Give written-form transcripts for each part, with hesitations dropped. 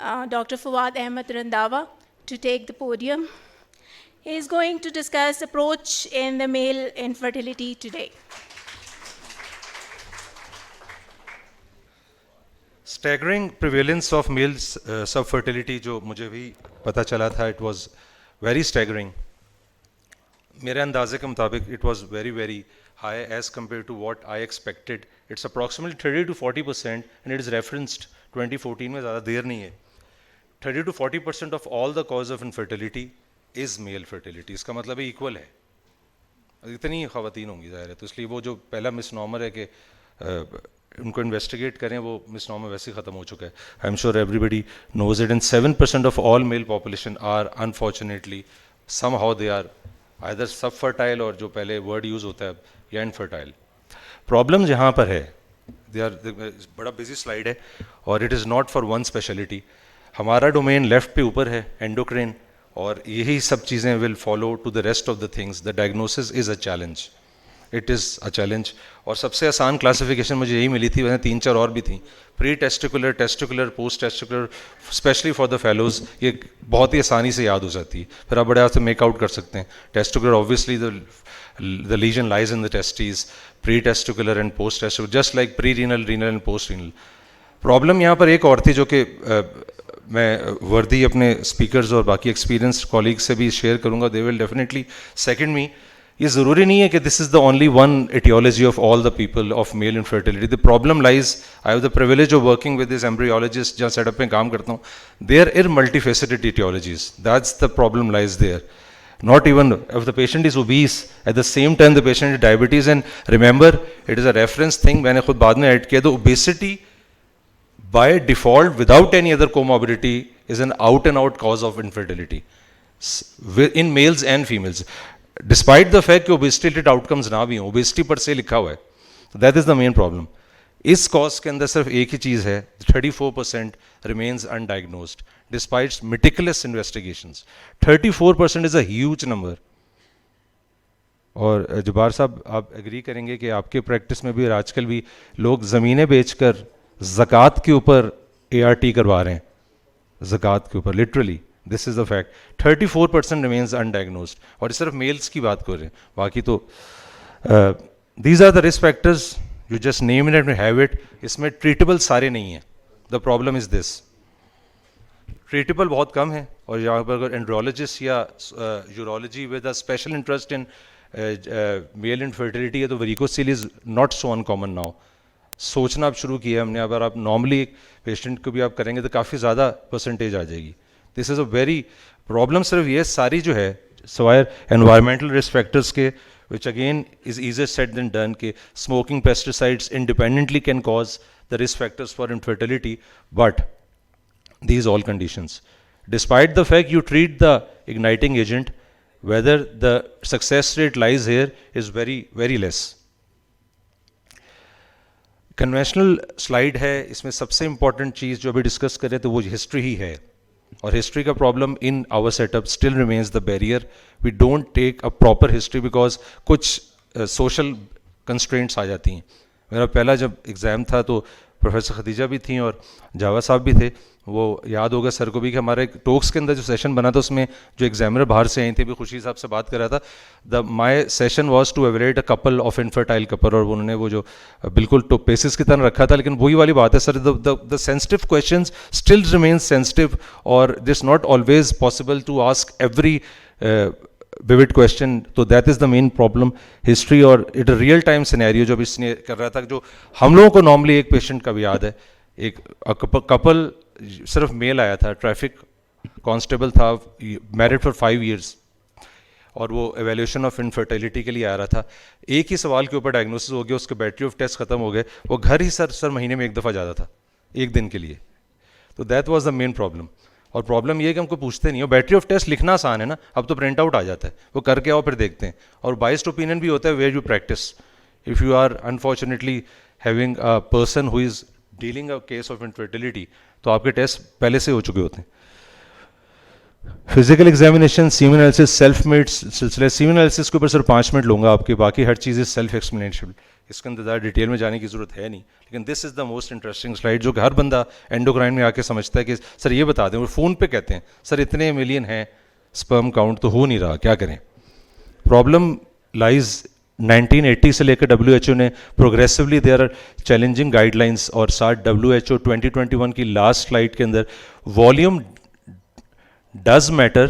Dr. Fawad Ahmed Randawa to take the podium. He is going to discuss approach in the male infertility today. Staggering prevalence of male subfertility जो मुझे भी पता चला था, it was very staggering. मेरे अंदाजे के मुताबिक it was very high as compared to what I expected. It's approximately 30 to 40% and it is referenced 2014 में, ज़्यादा देर नहीं है. 30 to 40% of all the cause of infertility is male fertility. इसका मतलब है equal है. इतनी ख़वातीन होंगी ज़ाहिर है, तो इसलिए वो जो पहला मिसनॉमर है कि उनको इन्वेस्टिगेट करें, वो मिसनॉमर वैसे ही ख़त्म हो चुका है. I am sure everybody knows it. And 7% of all male population are unfortunately somehow they are either subfertile, और जो पहले वर्ड यूज़ होता है, या इनफर्टाइल. प्रॉब्लम यहाँ पर है, दे आर बड़ा बिजी स्लाइड है और it is not for one speciality. हमारा डोमेन लेफ्ट पे ऊपर है, एंडोक्राइन, और यही सब चीज़ें will follow to the rest of the things. The diagnosis is a challenge, it is a challenge. और सबसे आसान क्लासिफिकेशन मुझे यही मिली थी, वैसे 3-4 और भी थी. Pre testicular, testicular, post testicular, specially for the fellows, ये बहुत ही आसानी से याद हो जाती है, फिर आप बड़े हाथ से मेकआउट कर सकते हैं. Testicular obviously the lesion lies in the testes, pre-testicular and post-testicular, just like pre-renal, renal and post-renal. Problem यहाँ पर एक और थी जो कि मैं वर्दी अपने स्पीकर्स और बाकी एक्सपीरियंस कॉलीग्स से भी शेयर करूँगा. They will definitely second me. ये ज़रूरी नहीं है कि this is the only one etiology of all the people of male infertility. The problem lies, I have the privilege of working with this embryologist, जहाँ setup में काम करता हूँ. There are multifaceted etiologies, that's the problem lies there. Not even if the patient is obese, at the same time the patient is diabetes, and remember it is a reference thing. मैंने खुद बाद में add किया, तो obesity by default without any other comorbidity is an out and out cause of infertility in males and females, despite the fact कि obesity related outcomes ना भी हों, obesity पर से लिखा हुआ है. So that is the main problem. इस कॉज के अंदर सिर्फ एक ही चीज़ है, 34% remains undiagnosed despite meticulous investigations. 34% is a huge number. और जबार साहब आप एग्री करेंगे कि आपके प्रैक्टिस में भी और आजकल भी लोग ज़मीनें बेचकर ज़कात के ऊपर ART करवा रहे हैं, ज़कात के ऊपर, literally. This is the fact. 34% remains undiagnosed. और सिर्फ मेल्स की बात कर रहे हैं, बाकी तो these are the risk factors. You just name it and you have it. इसमें treatable सारे नहीं हैं. The problem is this. Treatable बहुत कम है, और यहाँ पर अगर एंड्रोलॉजिस्ट या urology with a special interest in male infertility है, तो varicocele is not so uncommon now. सोचना अब शुरू किया हमने. अगर आप नॉर्मली एक पेशेंट को भी आप करेंगे तो काफ़ी ज़्यादा परसेंटेज आ जाएगी. This is a very problem. सिर्फ ये सारी जो है सवाए एनवायरमेंटल रिस्क फैक्टर्स के, which again is easier said than done, कि smoking pesticides independently can cause the risk factors for infertility, but these all conditions, despite the fact you treat the igniting agent, whether the success rate lies here is very less. Conventional slide है, इसमें सबसे important चीज़ जो अभी discuss करें तो वो history ही है. और हिस्ट्री का problem in our setup still remains the barrier. We don't take a proper history because कुछ सोशल कंस्ट्रेंट्स आ जाती हैं. मेरा पहला जब एग्ज़ाम था तो प्रोफेसर खदीजा भी थी और जावा साहब भी थे. वो याद होगा सर को भी कि हमारे टॉक्स के अंदर जो सेशन बना था उसमें जो एग्जामिनर बाहर से आई थे, भी खुशी साहब से बात कर रहा था. The my session was to evaluate a couple of infertile couple, और उन्होंने वो जो बिल्कुल टोपेसिस की तरह रखा था. लेकिन वही वाली बात है sir, the sensitive questions still remain sensitive, और this not always possible to ask every vivid question. तो that is the main problem. History और इट रियल टाइम सिनेरियो जो भी इसने कर रहा था, जो हम लोगों को नॉर्मली एक पेशेंट का भी याद है. एक कपल सिर्फ मेल आया था, ट्रैफिक कांस्टेबल था, मैरिड फॉर 5 years, और वो एवेल्यूशन ऑफ इनफर्टिलिटी के लिए आ रहा था. एक ही सवाल के ऊपर डायग्नोसिस हो गया, उसके बैटरी ऑफ टेस्ट खत्म हो गए. वो घर ही सर महीने में एक दफ़ा जाता था, एक दिन के लिए. तो that was the main problem. और प्रॉब्लम ये है कि हमको पूछते नहीं हो. बैटरी ऑफ टेस्ट लिखना आसान है ना, अब तो प्रिंट आउट आ जाता है, वो करके आओ फिर देखते हैं. और बाइस्ड ओपिनियन भी होता है where you practice. If you are unfortunately having a person who is dealing a case of infertility, तो आपके टेस्ट पहले से हो चुके होते हैं. Physical examination, semen analysis, self made सिलसिले. सीमेन एनालिसिस के ऊपर सिर्फ 5 मिनट लूँगा आपके, बाकी हर चीज़ सेल्फ एक्सप्लेनेशन. इसके अंदर ज़्यादा डिटेल में जाने की ज़रूरत है नहीं, लेकिन this is the most interesting slide जो कि हर बंदा एंडोक्राइन में आके समझता है कि सर ये बता दें, और फ़ोन पे कहते हैं सर इतने मिलियन हैं, स्पर्म काउंट तो हो नहीं रहा, क्या करें। प्रॉब्लम लाइज 1980 से लेकर WHO ने प्रोग्रेसिवली देयर चैलेंजिंग गाइडलाइंस, और साथ WHO 2021 की लास्ट स्लाइड के अंदर वॉल्यूम डज मैटर,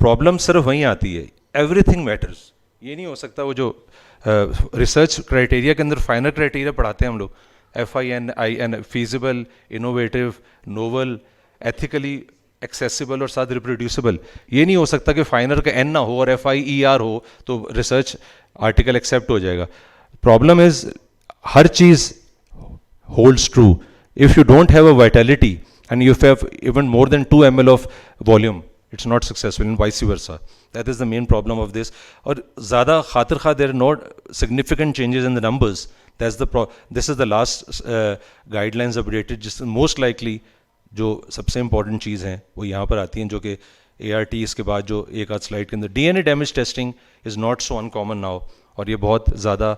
प्रॉब्लम सिर्फ वहीं आती है, एवरीथिंग मैटर्स। ये नहीं हो सकता वो जो रिसर्च क्राइटेरिया के अंदर फाइनल क्राइटेरिया पढ़ाते हैं हम लोग, FININ, feasible, innovative, novel, ethically accessible और साथ रिप्रोड्यूसिबल। ये नहीं हो सकता कि फाइनल का N ना हो और FIER हो तो रिसर्च आर्टिकल एक्सेप्ट हो जाएगा। प्रॉब्लम इज हर चीज holds true. If you don't have a vitality and you have even more than 2 ml of volume, it's not successful, and vice versa. That is the main problem of this. और ज़्यादा खातिर खा there are not significant changes in the numbers. This is the last guidelines updated. जिस most likely जो सबसे important चीज़ हैं वो यहाँ पर आती हैं, जो कि ART इसके बाद जो एक आध स्लाइड के अंदर DNA damage testing is not so uncommon now, और ये बहुत ज़्यादा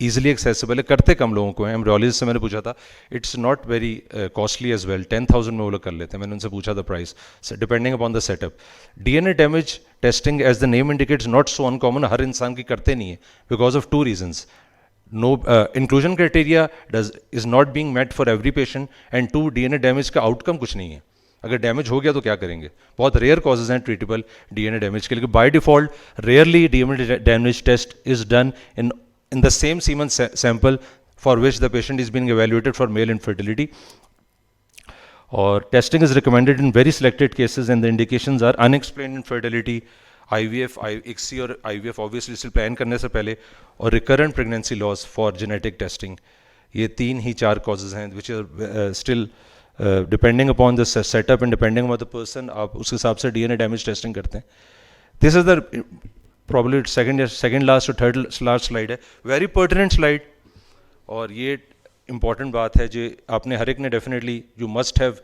ईजिली एक्सेसिबल है, करते कम लोगों को हैं। एम्ब्रियोलॉजिस्ट से मैंने पूछा था, it's not very costly as well, 10,000 में वो लोग कर लेते हैं। मैंने उनसे पूछा था price, depending upon the setup. DNA damage testing as the name indicates not so uncommon, हर इंसान की करते नहीं है because of 2 reasons. No inclusion criteria is not being met for every patient, and 2 DNA damage का outcome कुछ नहीं है। अगर डैमेज हो गया तो क्या करेंगे, बहुत रेयर कॉजेज हैं ट्रीटेबल DNA डैमेज के लिए। By default rarely DNA damage test is done in the same semen sample for which the patient is being evaluated for male infertility, or testing is recommended in very selected cases and the indications are unexplained infertility, IVF, ICSI और IVF obviously still plan करने से पहले, और recurrent pregnancy loss for genetic testing। ये 3 ही 4 causes हैं which are still depending upon the setup and depending upon the person, आप उस हिसाब से DNA damage testing करते हैं। This is the probably second last or third last slide है, very pertinent slide, और ये important बात है जो आपने हर एक ने definitely you must have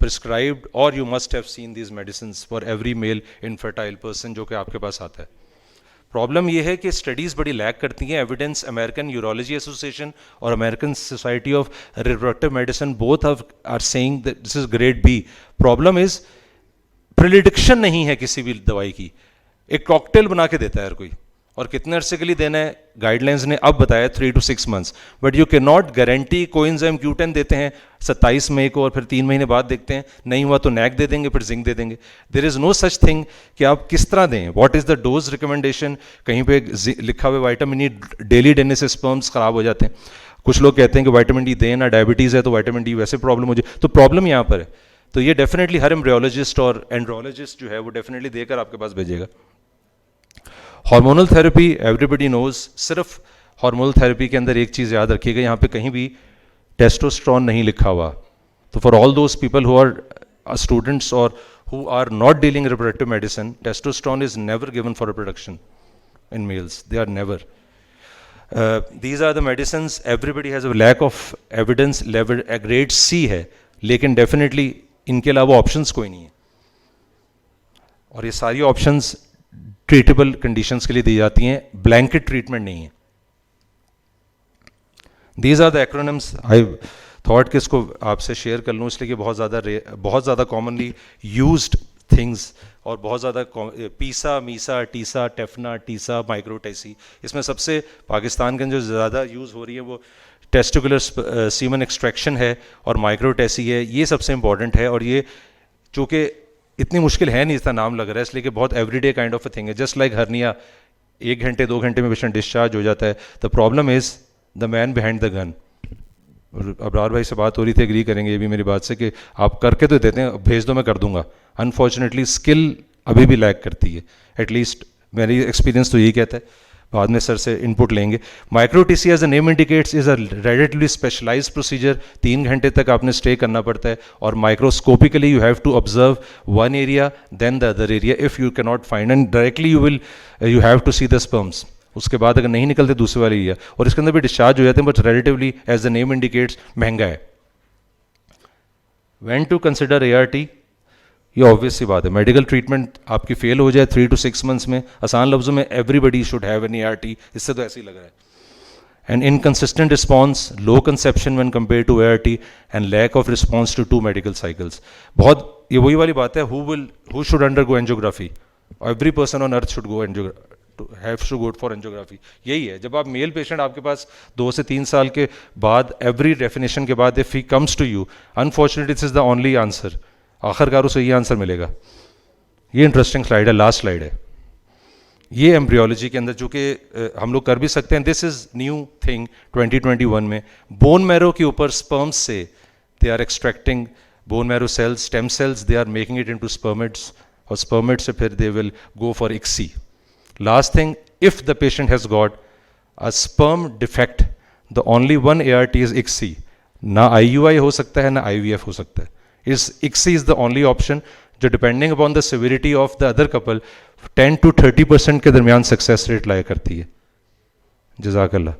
prescribed or you must have seen these medicines for every male infertile person जो कि आपके पास आता है। प्रॉब्लम ये है कि स्टडीज़ बड़ी लैक करती हैं। एविडेंस अमेरिकन यूरोलॉजी एसोसिएशन और American Society of Reproductive Medicine both are saying that this is grade B. Problem is prediction नहीं है किसी भी दवाई की। एक कॉकटेल बना के देता है हर कोई, और कितने अरसे के लिए देना है गाइडलाइंस ने अब बताया 3 to 6 months, but you can not guarantee. Coenzyme Q10 देते हैं 27 मई को और फिर 3 महीने बाद देखते हैं नहीं हुआ तो नैक दे देंगे, फिर जिंक दे देंगे। There is no such thing कि आप किस तरह दें, what is the dose recommendation. कहीं पे लिखा हुआ विटामिन ई डेली देने से स्पर्म्स खराब हो जाते हैं। कुछ लोग कहते हैं कि विटामिन डी दें ना, डायबिटीज़ है तो विटामिन डी वैसे प्रॉब्लम हो जाए। तो प्रॉब्लम यहाँ पर है। तो ये डेफिनेटली हर एम्ब्रियोलॉजिस्ट और एंड्रोलॉजिस्ट जो है वो डेफिनेटली देकर आपके पास भेजेगा। Hormonal therapy everybody knows. सिर्फ हार्मोनल थेरेपी के अंदर एक चीज़ याद रखिएगा, यहाँ पे कहीं भी टेस्टोस्टेरोन नहीं लिखा हुआ। तो for all those people who are students और who are not dealing reproductive medicine, testosterone is never given for reproduction in males, they are never. These are the medicines, everybody has a lack of evidence level, a grade C है, लेकिन definitely इनके अलावा options कोई नहीं है, और ये सारी options treatable conditions के लिए दी जाती हैं, blanket treatment नहीं है। These are the acronyms I thought कि इसको आपसे शेयर कर लूँ इसलिए कि बहुत ज़्यादा commonly used things और बहुत ज़्यादा पीसा, मीसा, टीसा, टेफना, टीसा, माइक्रोटेसी। इसमें सबसे पाकिस्तान के जो ज़्यादा यूज़ हो रही है वो टेस्टिकुलर सीमन एक्सट्रैक्शन है और माइक्रोटेसी है। ये सबसे इंपॉर्टेंट है, और ये चूँकि इतनी मुश्किल है नहीं, इसका नाम लग रहा है इसलिए कि बहुत everyday kind of a thing है। जस्ट लाइक हर्निया, 1 घंटे 2 घंटे में पेशेंट डिस्चार्ज हो जाता है। The problem is the man behind the gun. Abrar भाई से बात हो रही थी, एग्री करेंगे ये भी मेरी बात से, कि आप करके तो देते हैं, भेज दो मैं कर दूंगा। अनफॉर्चुनेटली स्किल अभी भी लैक करती है, एटलीस्ट मेरी एक्सपीरियंस तो यही कहता है। बाद में सर से इनपुट लेंगे। Micro TC as the name indicates is a readily specialize procedure. 3 घंटे तक आपने स्टे करना पड़ता है, और microscopically you have to observe one area then the other area if you can not find, and directly you have to see the sperms. उसके बाद अगर नहीं निकलते दूसरे वाले एरिया, और इसके अंदर भी डिस्चार्ज हो जाते हैं, but relatively as the name indicates महंगा है। व्हेन टू कंसिडर ART, ये ऑब्वियस सी बात है। मेडिकल ट्रीटमेंट आपकी फेल हो जाए 3 to 6 months में, आसान लफ्ज़ों में everybody should have an ART, इससे तो ऐसे ही लग रहा है। an inconsistent response, low conception when compared to ART, and lack of response to 2 medical cycles. बहुत ये वही वाली बात है, who should undergo angiography? Every person on earth should go have to go for angiography. यही है, जब आप मेल पेशेंट आपके पास 2 से 3 साल के बाद every definition के बाद if he comes to you, unfortunately this is the only answer. आखिरकार उसे ये आंसर मिलेगा. ये इंटरेस्टिंग स्लाइड है, लास्ट स्लाइड है. ये एम्ब्रियोलॉजी के अंदर जो कि हम लोग कर भी सकते हैं, दिस इज़ न्यू थिंग 2021 में. बोन मैरो के ऊपर स्पर्म्स से they are extracting bone marrow cells, stem cells, they are making it into spermids, और स्पर्मिड्स से फिर they will go for ICSI. Last thing, if the patient has got a sperm defect, the only one ART is ICSI. ना IUI हो सकता है, ना IVF हो सकता है. इस ICSI is the only option जो depending upon the severity of the other couple 10 to 30% के दरमियान सक्सेस रेट लाया करती है. जज़ाकल्लाह.